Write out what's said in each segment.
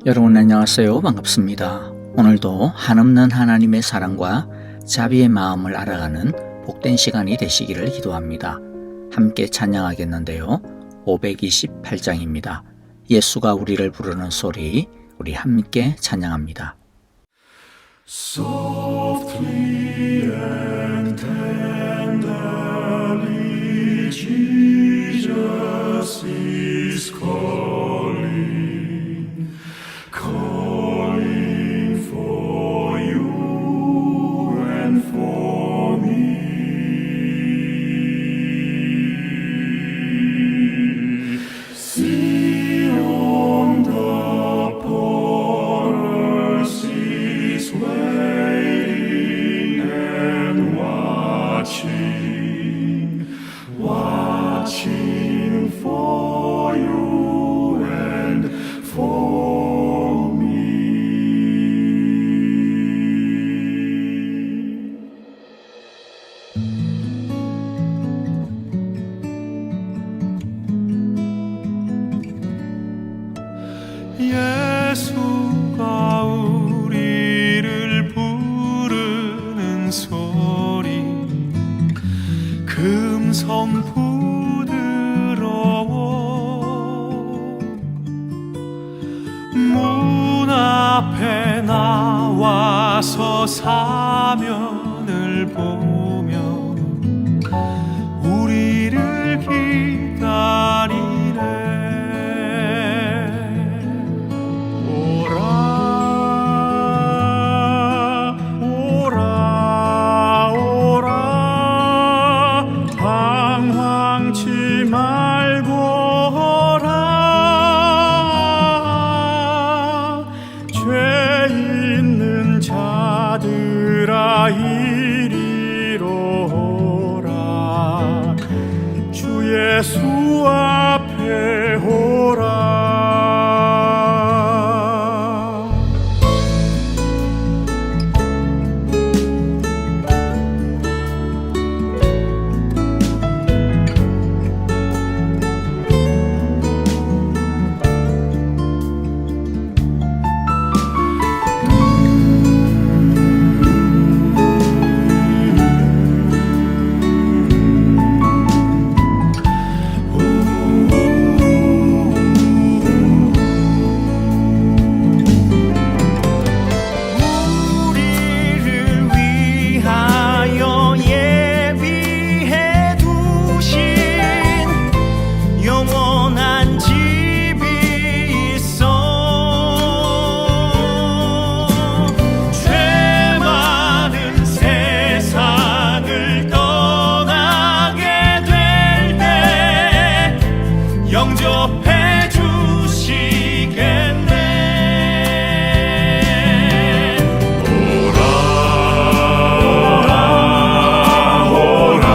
여러분 안녕하세요. 반갑습니다. 오늘도 한없는 하나님의 사랑과 자비의 마음을 알아가는 복된 시간이 되시기를 기도합니다. 함께 찬양하겠는데요. 528장입니다. 예수가 우리를 부르는 소리, 우리 함께 찬양합니다. Softly and tenderly Jesus is calling, calling for you and for me. See on the portals is waiting and watching for you and for me. 예수가 우리를 부르는 소리 금성 부드러워 문 앞에 나와서 사면을 보며 우리를 기다리네. 방황치 말고 오라. 죄 있는 자들아 이리로 오라. 주 예수 앞에 오라. 영접해 주시겠네. 오라 오라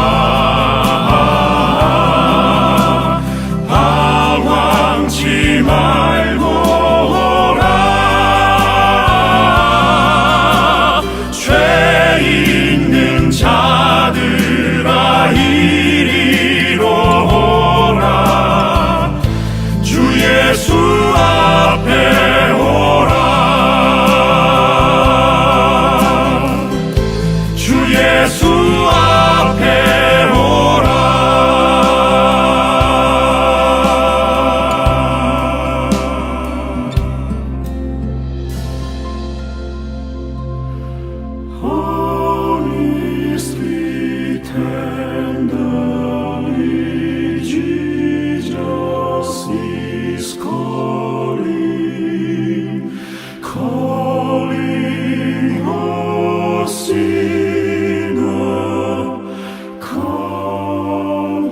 방황치 말고 오라. 죄 있는 자들아 이리로 오라. 주 예수 앞에 오라. 주 예수 앞에 오라. Holy Spirit, tenderly Jesus is calling, calling a sinner, come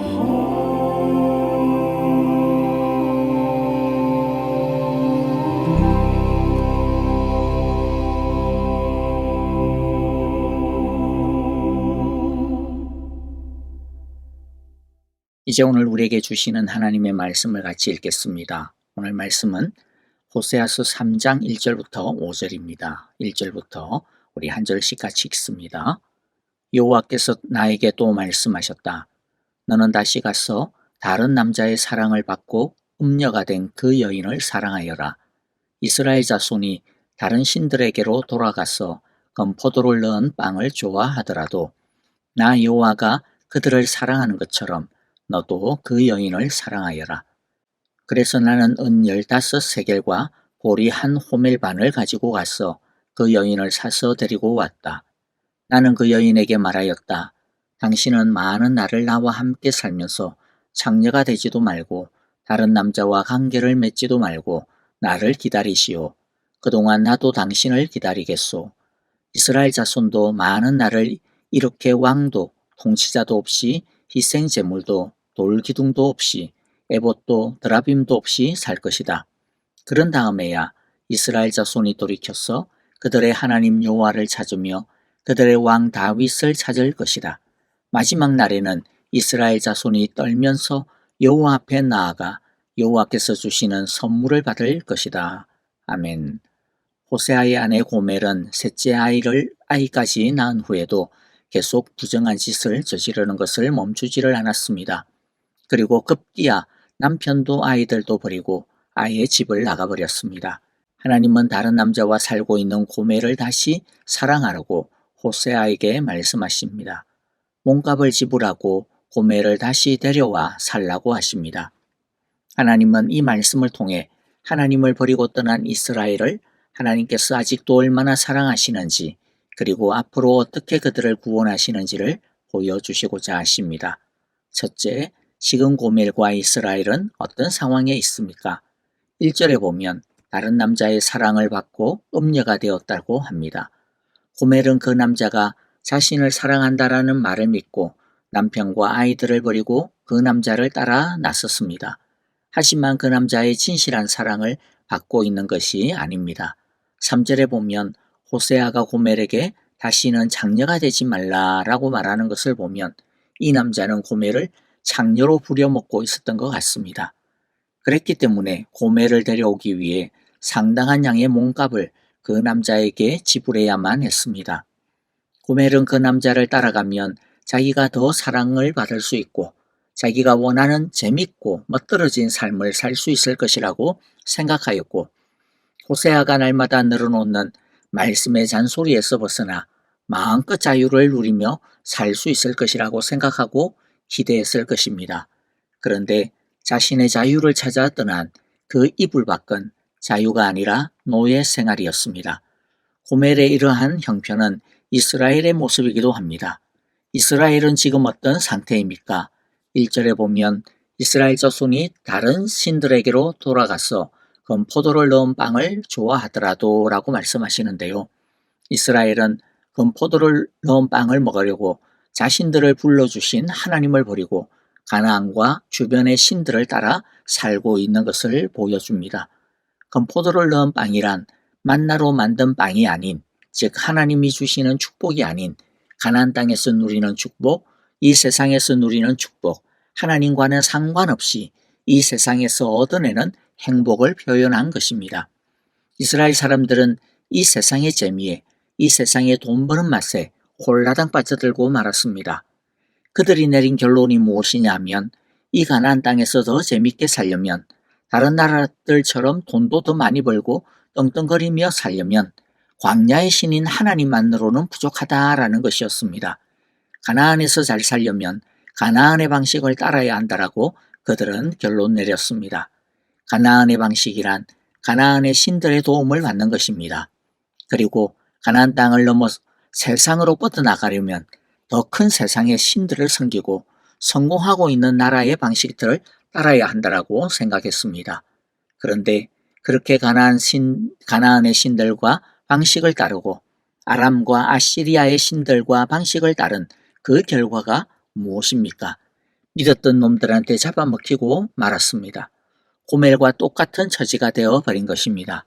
이제 오늘 우리에게 주시는 하나님의 말씀을 같이 읽겠습니다. 오늘 말씀은 호세아서 3장 1절부터 5절입니다. 1절부터 우리 한 절씩 같이 읽습니다. 여호와께서 나에게 또 말씀하셨다. 너는 다시 가서 다른 남자의 사랑을 받고 음녀가 된 그 여인을 사랑하여라. 이스라엘 자손이 다른 신들에게로 돌아가서 건포도를 넣은 빵을 좋아하더라도 나 여호와가 그들을 사랑하는 것처럼 너도 그 여인을 사랑하여라. 그래서 나는 은 15세겔과 보리 한 호멜 반을 가지고 가서 그 여인을 사서 데리고 왔다. 나는 그 여인에게 말하였다. 당신은 많은 날을 나와 함께 살면서 장녀가 되지도 말고 다른 남자와 관계를 맺지도 말고 나를 기다리시오. 그동안 나도 당신을 기다리겠소. 이스라엘 자손도 많은 날을 이렇게 왕도 통치자도 없이 희생 제물도 돌기둥도 없이 에봇도 드라빔도 없이 살 것이다. 그런 다음에야 이스라엘 자손이 돌이켜서 그들의 하나님 여호와를 찾으며 그들의 왕 다윗을 찾을 것이다. 마지막 날에는 이스라엘 자손이 떨면서 여호와 앞에 나아가 여호와께서 주시는 선물을 받을 것이다. 아멘. 호세아의 아내 고멜은 셋째 아이까지 낳은 후에도 계속 부정한 짓을 저지르는 것을 멈추지를 않았습니다. 그리고 급기야 남편도 아이들도 버리고 아예 집을 나가버렸습니다. 하나님은 다른 남자와 살고 있는 고멜을 다시 사랑하라고 호세아에게 말씀하십니다. 몸값을 지불하고 고멜을 다시 데려와 살라고 하십니다. 하나님은 이 말씀을 통해 하나님을 버리고 떠난 이스라엘을 하나님께서 아직도 얼마나 사랑하시는지 그리고 앞으로 어떻게 그들을 구원하시는지를 보여주시고자 하십니다. 첫째, 지금 고멜과 이스라엘은 어떤 상황에 있습니까? 1절에 보면 다른 남자의 사랑을 받고 음녀가 되었다고 합니다. 고멜은 그 남자가 자신을 사랑한다라는 말을 믿고 남편과 아이들을 버리고 그 남자를 따라 나섰습니다. 하지만 그 남자의 진실한 사랑을 받고 있는 것이 아닙니다. 3절에 보면 호세아가 고멜에게 다시는 장녀가 되지 말라라고 말하는 것을 보면 이 남자는 고멜을 장녀로 부려먹고 있었던 것 같습니다. 그랬기 때문에 고멜을 데려오기 위해 상당한 양의 몸값을 그 남자에게 지불해야만 했습니다. 고멜은 그 남자를 따라가면 자기가 더 사랑을 받을 수 있고 자기가 원하는 재밌고 멋들어진 삶을 살 수 있을 것이라고 생각하였고 호세아가 날마다 늘어놓는 말씀의 잔소리에서 벗어나 마음껏 자유를 누리며 살 수 있을 것이라고 생각하고 기대했을 것입니다. 그런데 자신의 자유를 찾아 떠난 그 이불 밖은 자유가 아니라 노예 생활이었습니다. 고멜의 이러한 형편은 이스라엘의 모습이기도 합니다. 이스라엘은 지금 어떤 상태입니까? 1절에 보면 이스라엘 자손이 다른 신들에게로 돌아가서 건포도를 넣은 빵을 좋아하더라도 라고 말씀하시는데요. 이스라엘은 건포도를 넣은 빵을 먹으려고 자신들을 불러주신 하나님을 버리고 가나안과 주변의 신들을 따라 살고 있는 것을 보여줍니다. 건포도를 넣은 빵이란 만나로 만든 빵이 아닌, 즉 하나님이 주시는 축복이 아닌 가나안 땅에서 누리는 축복, 이 세상에서 누리는 축복, 하나님과는 상관없이 이 세상에서 얻어내는 행복을 표현한 것입니다. 이스라엘 사람들은 이 세상의 재미에, 이 세상의 돈 버는 맛에 홀라당 빠져들고 말았습니다. 그들이 내린 결론이 무엇이냐 하면 이 가나안 땅에서 더 재밌게 살려면 다른 나라들처럼 돈도 더 많이 벌고 떵떵거리며 살려면 광야의 신인 하나님만으로는 부족하다라는 것이었습니다. 가나안에서 잘 살려면 가나안의 방식을 따라야 한다라고 그들은 결론 내렸습니다. 가나안의 방식이란 가나안의 신들의 도움을 받는 것입니다. 그리고 가나안 땅을 넘어 세상으로 뻗어나가려면 더 큰 세상의 신들을 섬기고 성공하고 있는 나라의 방식들을 따라야 한다라고 생각했습니다. 그런데 그렇게 가나안의 신들과 방식을 따르고 아람과 아시리아의 신들과 방식을 따른 그 결과가 무엇입니까? 믿었던 놈들한테 잡아먹히고 말았습니다. 고멜과 똑같은 처지가 되어버린 것입니다.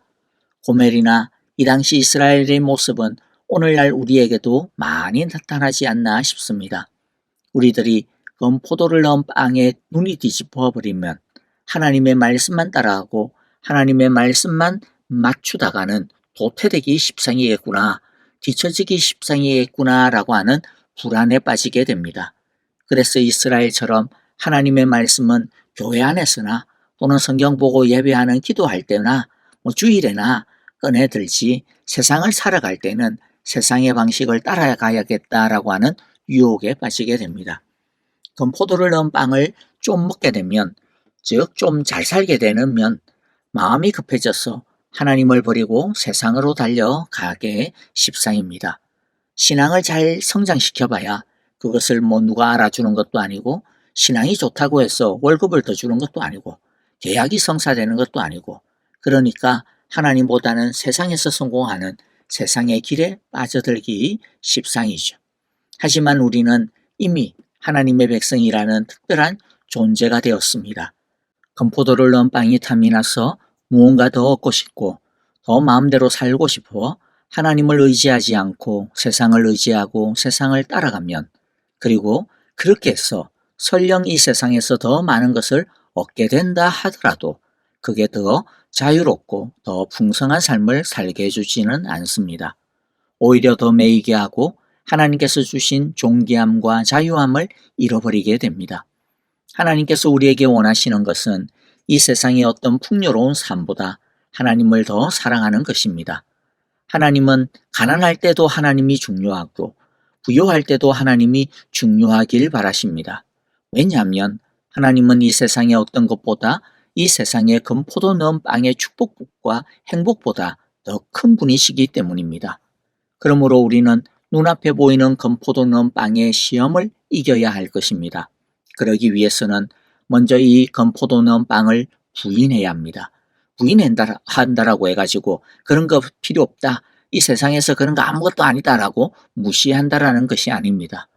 고멜이나 이 당시 이스라엘의 모습은 오늘날 우리에게도 많이 나타나지 않나 싶습니다. 우리들이 건포도를 넣은 빵에 눈이 뒤집어 버리면 하나님의 말씀만 따라하고 하나님의 말씀만 맞추다가는 도태되기 십상이겠구나, 뒤처지기 십상이겠구나 라고 하는 불안에 빠지게 됩니다. 그래서 이스라엘처럼 하나님의 말씀은 교회 안에서나 또는 성경 보고 예배하는 기도할 때나 주일에나 꺼내들지 세상을 살아갈 때는 세상의 방식을 따라가야겠다라고 하는 유혹에 빠지게 됩니다. 건포도를 넣은 빵을 좀 먹게 되면, 즉 좀 잘 살게 되면 마음이 급해져서 하나님을 버리고 세상으로 달려가게 십상입니다. 신앙을 잘 성장시켜봐야 그것을 누가 알아주는 것도 아니고, 신앙이 좋다고 해서 월급을 더 주는 것도 아니고, 계약이 성사되는 것도 아니고, 그러니까 하나님보다는 세상에서 성공하는 세상의 길에 빠져들기 십상이죠. 하지만 우리는 이미 하나님의 백성이라는 특별한 존재가 되었습니다. 건포도를 넣은 빵이 탐이 나서 무언가 더 얻고 싶고 더 마음대로 살고 싶어 하나님을 의지하지 않고 세상을 의지하고 세상을 따라가면, 그리고 그렇게 해서 설령 이 세상에서 더 많은 것을 얻게 된다 하더라도 그게 더 자유롭고 더 풍성한 삶을 살게 해주지는 않습니다. 오히려 더 매이게 하고 하나님께서 주신 존귀함과 자유함을 잃어버리게 됩니다. 하나님께서 우리에게 원하시는 것은 이 세상의 어떤 풍요로운 삶보다 하나님을 더 사랑하는 것입니다. 하나님은 가난할 때도 하나님이 중요하고 부요할 때도 하나님이 중요하길 바라십니다. 왜냐하면 하나님은 이 세상의 어떤 것보다 이 세상의 건포도 넣은 빵의 축복과 행복보다 더 큰 분이시기 때문입니다. 그러므로 우리는 눈앞에 보이는 건포도 넣은 빵의 시험을 이겨야 할 것입니다. 그러기 위해서는 먼저 이 건포도 넣은 빵을 부인해야 합니다. 부인한다라고 해가지고 그런 거 필요 없다, 이 세상에서 그런 거 아무것도 아니다라고 무시한다라는 것이 아닙니다.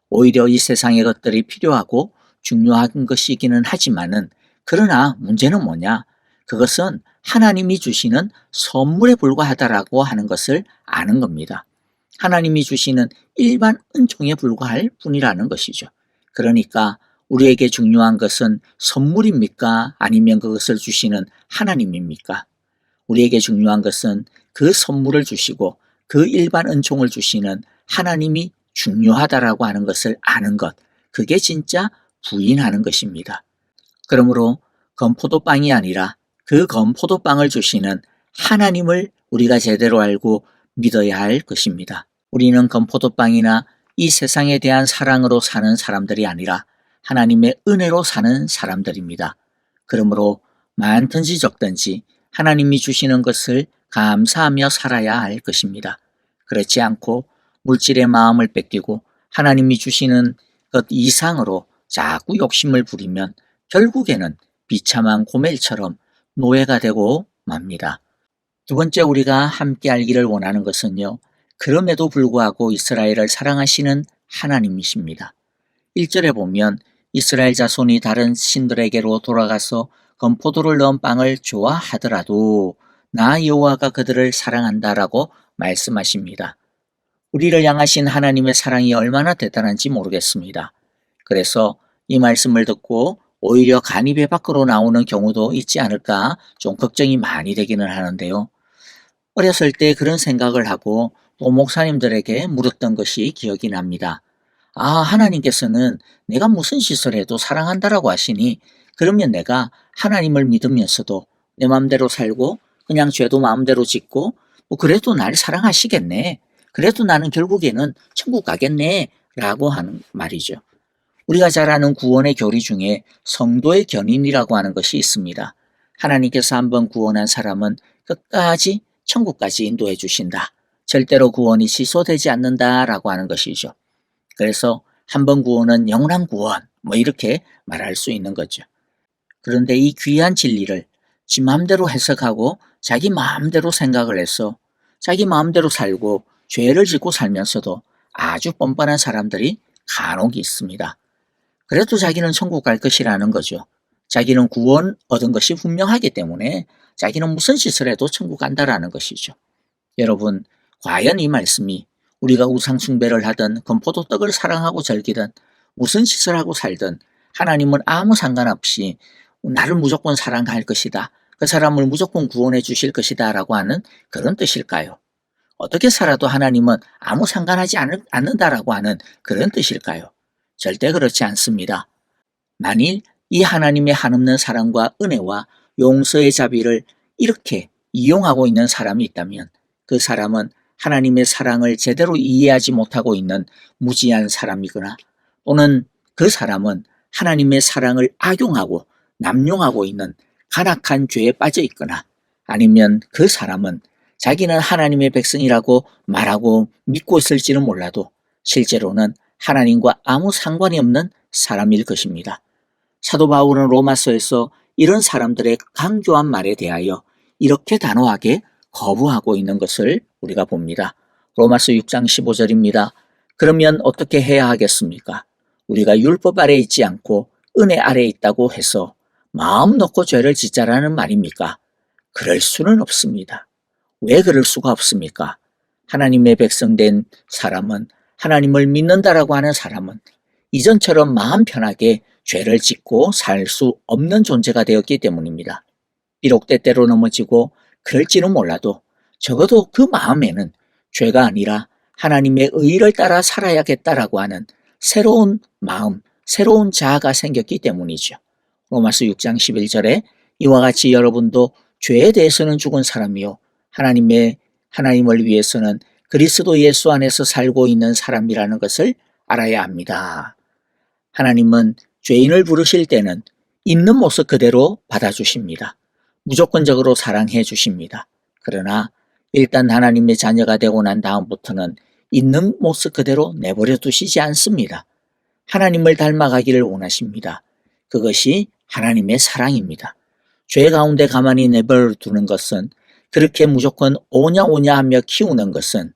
오히려 이 세상의 것들이 필요하고 중요한 것이기는 하지만은, 그러나 문제는 뭐냐? 그것은 하나님이 주시는 선물에 불과하다라고 하는 것을 아는 겁니다. 하나님이 주시는 일반 은총에 불과할 뿐이라는 것이죠. 그러니까 우리에게 중요한 것은 선물입니까? 아니면 그것을 주시는 하나님입니까? 우리에게 중요한 것은 그 선물을 주시고 그 일반 은총을 주시는 하나님이 중요하다라고 하는 것을 아는 것, 그게 진짜 부인하는 것입니다. 그러므로 건포도빵이 아니라 그 건포도빵을 주시는 하나님을 우리가 제대로 알고 믿어야 할 것입니다. 우리는 건포도빵이나 이 세상에 대한 사랑으로 사는 사람들이 아니라 하나님의 은혜로 사는 사람들입니다. 그러므로 많든지 적든지 하나님이 주시는 것을 감사하며 살아야 할 것입니다. 그렇지 않고 물질의 마음을 뺏기고 하나님이 주시는 것 이상으로 자꾸 욕심을 부리면 결국에는 비참한 고멜처럼 노예가 되고 맙니다. 두 번째, 우리가 함께 알기를 원하는 것은요, 그럼에도 불구하고 이스라엘을 사랑하시는 하나님이십니다. 1절에 보면 이스라엘 자손이 다른 신들에게로 돌아가서 건포도를 넣은 빵을 좋아하더라도 나 여호와가 그들을 사랑한다라고 말씀하십니다. 우리를 향하신 하나님의 사랑이 얼마나 대단한지 모르겠습니다. 그래서 이 말씀을 듣고 오히려 간이 배 밖으로 나오는 경우도 있지 않을까 좀 걱정이 많이 되기는 하는데요. 어렸을 때 그런 생각을 하고 또 목사님들에게 물었던 것이 기억이 납니다. 하나님께서는 내가 무슨 짓을 해도 사랑한다라고 하시니 그러면 내가 하나님을 믿으면서도 내 마음대로 살고 그냥 죄도 마음대로 짓고 그래도 나를 사랑하시겠네. 그래도 나는 결국에는 천국 가겠네 라고 하는 말이죠. 우리가 잘 아는 구원의 교리 중에 성도의 견인이라고 하는 것이 있습니다. 하나님께서 한번 구원한 사람은 끝까지 천국까지 인도해 주신다. 절대로 구원이 취소되지 않는다라고 하는 것이죠. 그래서 한번 구원은 영원한 구원, 이렇게 말할 수 있는 거죠. 그런데 이 귀한 진리를 지 마음대로 해석하고 자기 마음대로 생각을 해서 자기 마음대로 살고 죄를 짓고 살면서도 아주 뻔뻔한 사람들이 간혹 있습니다. 그래도 자기는 천국 갈 것이라는 거죠. 자기는 구원 얻은 것이 분명하기 때문에 자기는 무슨 짓을 해도 천국 간다라는 것이죠. 여러분, 과연 이 말씀이 우리가 우상 숭배를 하든 건포도 떡을 사랑하고 즐기든 무슨 짓을 하고 살든 하나님은 아무 상관없이 나를 무조건 사랑할 것이다, 그 사람을 무조건 구원해 주실 것이다 라고 하는 그런 뜻일까요? 어떻게 살아도 하나님은 아무 상관하지 않는다라고 하는 그런 뜻일까요? 절대 그렇지 않습니다. 만일 이 하나님의 한없는 사랑과 은혜와 용서의 자비를 이렇게 이용하고 있는 사람이 있다면 그 사람은 하나님의 사랑을 제대로 이해하지 못하고 있는 무지한 사람이거나, 또는 그 사람은 하나님의 사랑을 악용하고 남용하고 있는 간악한 죄에 빠져 있거나, 아니면 그 사람은 자기는 하나님의 백성이라고 말하고 믿고 있을지는 몰라도 실제로는 하나님과 아무 상관이 없는 사람일 것입니다. 사도 바울은 로마서에서 이런 사람들의 강조한 말에 대하여 이렇게 단호하게 거부하고 있는 것을 우리가 봅니다. 로마서 6장 15절입니다. 그러면 어떻게 해야 하겠습니까? 우리가 율법 아래 있지 않고 은혜 아래 있다고 해서 마음 놓고 죄를 짓자라는 말입니까? 그럴 수는 없습니다. 왜 그럴 수가 없습니까? 하나님의 백성된 사람은, 하나님을 믿는다라고 하는 사람은 이전처럼 마음 편하게 죄를 짓고 살 수 없는 존재가 되었기 때문입니다. 비록 때때로 넘어지고 그럴지는 몰라도 적어도 그 마음에는 죄가 아니라 하나님의 의를 따라 살아야겠다라고 하는 새로운 마음, 새로운 자아가 생겼기 때문이죠. 로마서 6장 11절에 이와 같이 여러분도 죄에 대해서는 죽은 사람이요 하나님을 위해서는 그리스도 예수 안에서 살고 있는 사람이라는 것을 알아야 합니다. 하나님은 죄인을 부르실 때는 있는 모습 그대로 받아주십니다. 무조건적으로 사랑해 주십니다. 그러나 일단 하나님의 자녀가 되고 난 다음부터는 있는 모습 그대로 내버려 두시지 않습니다. 하나님을 닮아가기를 원하십니다. 그것이 하나님의 사랑입니다. 죄 가운데 가만히 내버려 두는 것은, 그렇게 무조건 오냐 오냐 하며 키우는 것은,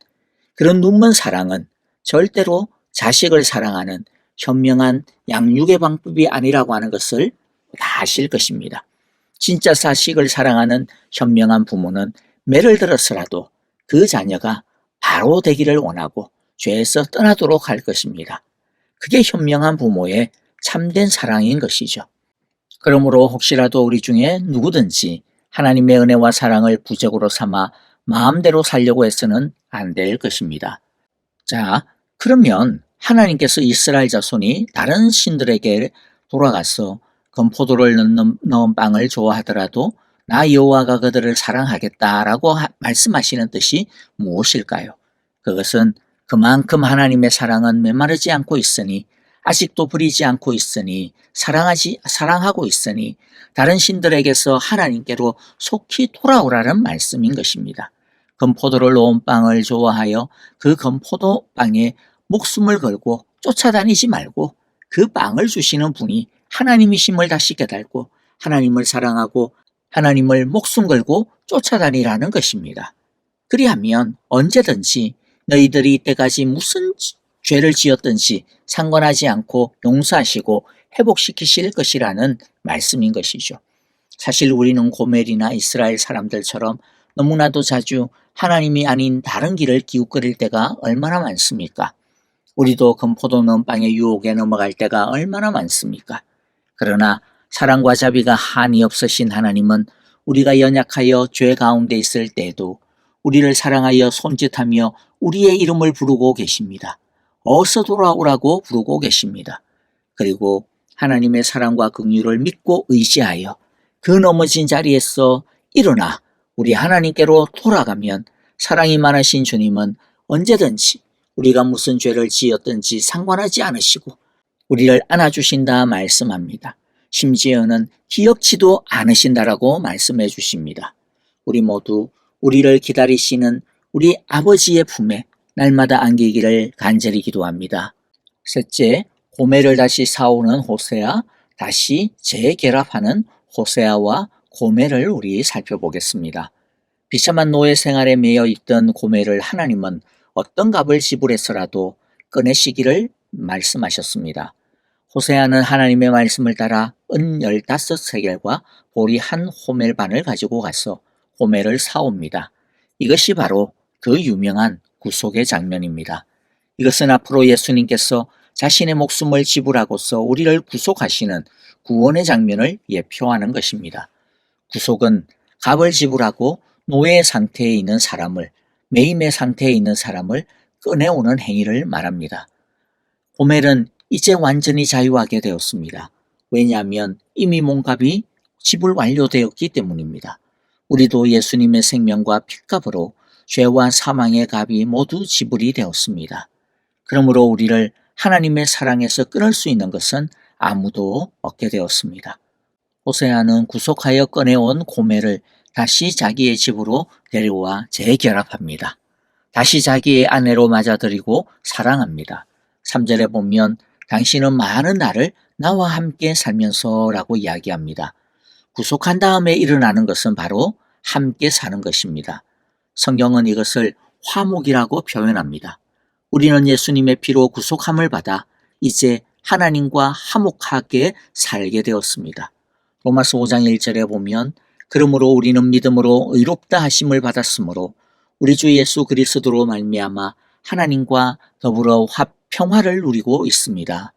그런 눈먼 사랑은 절대로 자식을 사랑하는 현명한 양육의 방법이 아니라고 하는 것을 다 아실 것입니다. 진짜 자식을 사랑하는 현명한 부모는 매를 들어서라도 그 자녀가 바로 되기를 원하고 죄에서 떠나도록 할 것입니다. 그게 현명한 부모의 참된 사랑인 것이죠. 그러므로 혹시라도 우리 중에 누구든지 하나님의 은혜와 사랑을 부적으로 삼아 마음대로 살려고 해서는 안 될 것입니다. 자, 그러면 하나님께서 이스라엘 자손이 다른 신들에게 돌아가서 건포도를 넣은 빵을 좋아하더라도 나 여호와가 그들을 사랑하겠다라고 말씀하시는 뜻이 무엇일까요? 그것은 그만큼 하나님의 사랑은 메마르지 않고 있으니, 아직도 버리지 않고 있으니, 사랑하고 있으니 다른 신들에게서 하나님께로 속히 돌아오라는 말씀인 것입니다. 건포도를 놓은 빵을 좋아하여 그 건포도 빵에 목숨을 걸고 쫓아다니지 말고 그 빵을 주시는 분이 하나님이심을 다시 깨닫고 하나님을 사랑하고 하나님을 목숨 걸고 쫓아다니라는 것입니다. 그리하면 언제든지 너희들이 이때까지 무슨 죄를 지었든지 상관하지 않고 용서하시고 회복시키실 것이라는 말씀인 것이죠. 사실 우리는 고멜이나 이스라엘 사람들처럼 너무나도 자주 하나님이 아닌 다른 길을 기웃거릴 때가 얼마나 많습니까? 우리도 건포도 넣은 빵의 유혹에 넘어갈 때가 얼마나 많습니까? 그러나 사랑과 자비가 한이 없으신 하나님은 우리가 연약하여 죄 가운데 있을 때에도 우리를 사랑하여 손짓하며 우리의 이름을 부르고 계십니다. 어서 돌아오라고 부르고 계십니다. 그리고 하나님의 사랑과 긍휼을 믿고 의지하여 그 넘어진 자리에서 일어나 우리 하나님께로 돌아가면 사랑이 많으신 주님은 언제든지 우리가 무슨 죄를 지었든지 상관하지 않으시고 우리를 안아주신다 말씀합니다. 심지어는 기억지도 않으신다라고 말씀해 주십니다. 우리 모두 우리를 기다리시는 우리 아버지의 품에 날마다 안기기를 간절히 기도합니다. 셋째, 고멜을 다시 사오는 호세아, 다시 재결합하는 호세아와 고멜을 우리 살펴보겠습니다. 비참한 노예 생활에 매여 있던 고멜을 하나님은 어떤 값을 지불해서라도 꺼내시기를 말씀하셨습니다. 호세아는 하나님의 말씀을 따라 은 15세겔과 보리 한 호멜 반을 가지고 가서 호멜을 사옵니다. 이것이 바로 그 유명한 구속의 장면입니다. 이것은 앞으로 예수님께서 자신의 목숨을 지불하고서 우리를 구속하시는 구원의 장면을 예표하는 것입니다. 구속은 값을 지불하고 노예 상태에 있는 사람을, 매임의 상태에 있는 사람을 꺼내오는 행위를 말합니다. 고멜은 이제 완전히 자유하게 되었습니다. 왜냐하면 이미 몸값이 지불 완료되었기 때문입니다. 우리도 예수님의 생명과 핏값으로 죄와 사망의 값이 모두 지불이 되었습니다. 그러므로 우리를 하나님의 사랑에서 끊을 수 있는 것은 아무도 없게 되었습니다. 호세아는 구속하여 꺼내온 고멜을 다시 자기의 집으로 데려와 재결합합니다. 다시 자기의 아내로 맞아들이고 사랑합니다. 3절에 보면 당신은 많은 날을 나와 함께 살면서 라고 이야기합니다. 구속한 다음에 일어나는 것은 바로 함께 사는 것입니다. 성경은 이것을 화목이라고 표현합니다. 우리는 예수님의 피로 구속함을 받아 이제 하나님과 화목하게 살게 되었습니다. 로마서 5장 1절에 보면 그러므로 우리는 믿음으로 의롭다 하심을 받았으므로 우리 주 예수 그리스도로 말미암아 하나님과 더불어 평화를 누리고 있습니다.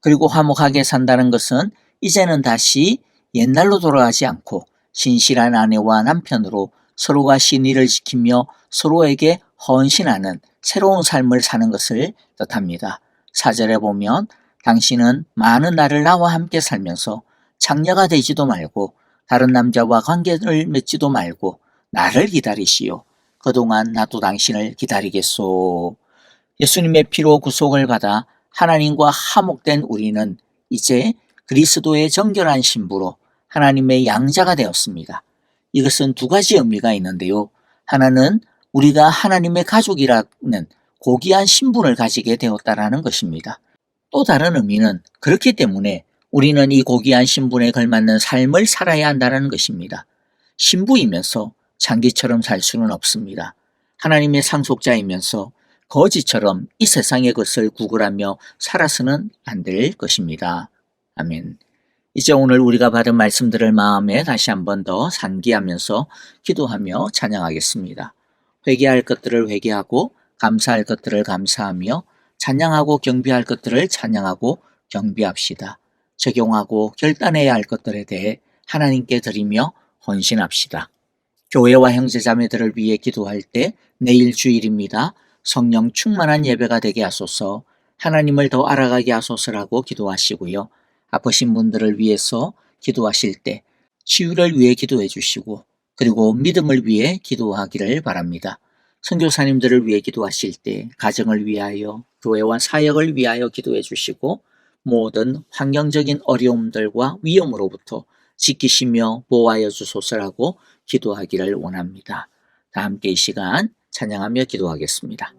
그리고 화목하게 산다는 것은 이제는 다시 옛날로 돌아가지 않고 신실한 아내와 남편으로 서로가 신의를 지키며 서로에게 헌신하는 새로운 삶을 사는 것을 뜻합니다. 4절에 보면 당신은 많은 날을 나와 함께 살면서 장녀가 되지도 말고 다른 남자와 관계를 맺지도 말고 나를 기다리시오. 그동안 나도 당신을 기다리겠소. 예수님의 피로 구속을 받아 하나님과 화목된 우리는 이제 그리스도의 정결한 신부로 하나님의 양자가 되었습니다. 이것은 두 가지 의미가 있는데요. 하나는 우리가 하나님의 가족이라는 고귀한 신분을 가지게 되었다라는 것입니다. 또 다른 의미는 그렇기 때문에 우리는 이 고귀한 신분에 걸맞는 삶을 살아야 한다는 것입니다. 신부이면서 장기처럼 살 수는 없습니다. 하나님의 상속자이면서 거지처럼 이 세상의 것을 구걸하며 살아서는 안 될 것입니다. 아멘. 이제 오늘 우리가 받은 말씀들을 마음에 다시 한 번 더 상기하면서 기도하며 찬양하겠습니다. 회개할 것들을 회개하고 감사할 것들을 감사하며 찬양하고 경배할 것들을 찬양하고 경배합시다. 적용하고 결단해야 할 것들에 대해 하나님께 드리며 헌신합시다. 교회와 형제자매들을 위해 기도할 때 내일 주일입니다. 성령 충만한 예배가 되게 하소서. 하나님을 더 알아가게 하소서라고 기도하시고요. 아프신 분들을 위해서 기도하실 때 치유를 위해 기도해 주시고 그리고 믿음을 위해 기도하기를 바랍니다. 선교사님들을 위해 기도하실 때 가정을 위하여 교회와 사역을 위하여 기도해 주시고 모든 환경적인 어려움들과 위험으로부터 지키시며 보호하여 주소서라고 기도하기를 원합니다. 다 함께 이 시간 찬양하며 기도하겠습니다.